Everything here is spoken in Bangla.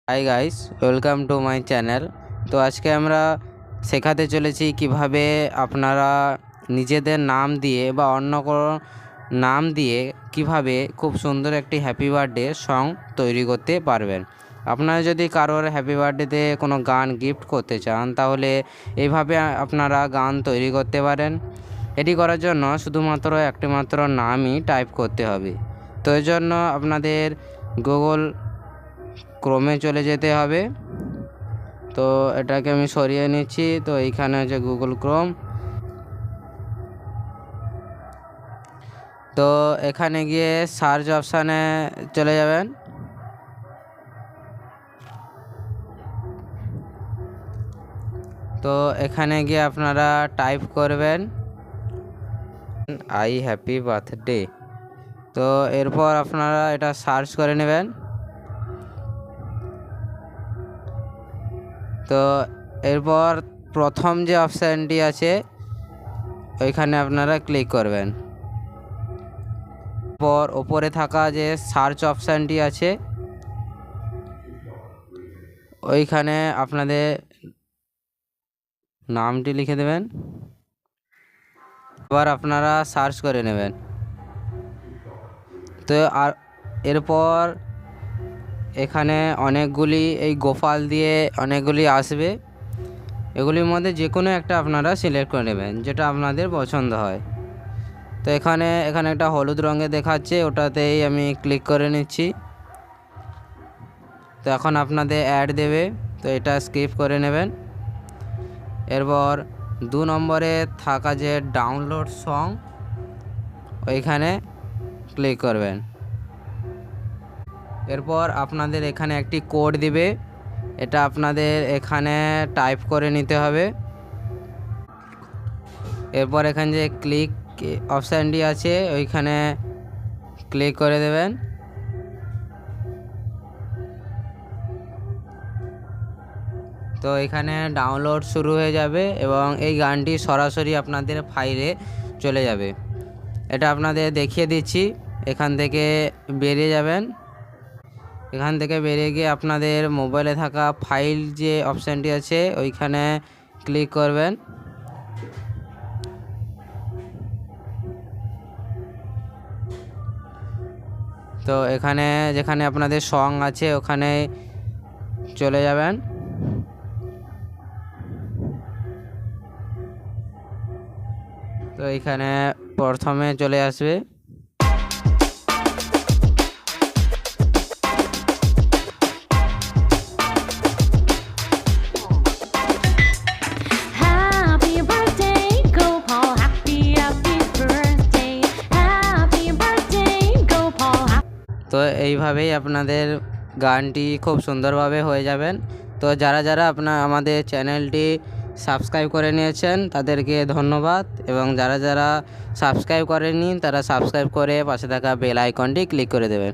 Hi guys, welcome to my channel. তো আজকে আমরা শেখাতে চলেছি কিভাবে আপনারা নিজেদের নাম দিয়ে বা অন্য কোনো নাম দিয়ে কিভাবে খুব সুন্দর একটি হ্যাপি বার্থডে সং তৈরি করতে পারবেন। আপনারা যদি কারোর হ্যাপি বার্থডেতে কোনো গান গিফট করতে চান তাহলে এইভাবে আপনারা গান তৈরি করতে পারেন। এটি করার জন্য শুধুমাত্র একটি মাত্র নামই টাইপ করতে হবে। তো এর জন্য আপনাদের গুগল ক্রোমে চলে যেতে হবে। তো এটাকে আমি সরিয়ে নিচ্ছি। তো এইখানে হচ্ছে গুগল ক্রোম। তো এখানে গিয়ে সার্চ অপশানে চলে যাবেন। তো এখানে গিয়ে আপনারা টাইপ করবেন আই হ্যাপি বার্থডে। তো এরপর আপনারা এটা সার্চ করে নেবেন। তো এরপর প্রথম যে অপশানটি আছে ওইখানে আপনারা ক্লিক করবেন। পর ওপরে থাকা যে সার্চ অপশানটি আছে ওইখানে আপনাদের নামটি লিখে দেবেন। এবার আপনারা সার্চ করে নেবেন। তো আর এরপর এখানে অনেকগুলি এই গোপাল দিয়ে অনেকগুলি আসবে। এগুলির মধ্যে যে কোনো একটা আপনারা সিলেক্ট করে নেবেন যেটা আপনাদের পছন্দ হয়। তো এখানে একটা হলুদ রঙে দেখাচ্ছে, ওটাতেই আমি ক্লিক করে নিচ্ছি। তো এখন আপনাদের অ্যাড দেবে, তো এটা স্কিপ করে নেবেন। এরপর 2 নম্বরে থাকা যে ডাউনলোড সং ওইখানে ক্লিক করবেন। এরপর আপনাদের এখানে একটি কোড দিবে, এটা আপনাদের এখানে টাইপ করে নিতে হবে। এরপর এখানে যে ক্লিক অপশানটি আছে ওইখানে ক্লিক করে দেবেন। তো এখানে ডাউনলোড শুরু হয়ে যাবে এবং এই গানটি সরাসরি আপনাদের ফাইলে চলে যাবে। এটা আপনাদের দেখিয়ে দিচ্ছি। এখান থেকে বেরিয়ে যাবেন। এখান থেকে বেরিয়ে গিয়ে আপনাদের মোবাইলে থাকা ফাইল যে অপশানটি আছে ওইখানে ক্লিক করবেন। তো এখানে যেখানে আপনাদের সং আছে ওখানে চলে যাবেন। তো এখানে প্রথমে চলে আসবে Happy birthday, Gopal. Happy birthday. Happy birthday, Gopal. তো এইভাবেই আপনাদের গানটি খুব সুন্দরভাবে হয়ে যাবেন। তো যারা আমাদের চ্যানেলটি সাবস্ক্রাইব করে নিয়েছেন তাদেরকে ধন্যবাদ, এবং যারা সাবস্ক্রাইব করেননি তারা সাবস্ক্রাইব করে পাশে থাকা বেল আইকনটি ক্লিক করে দেবেন।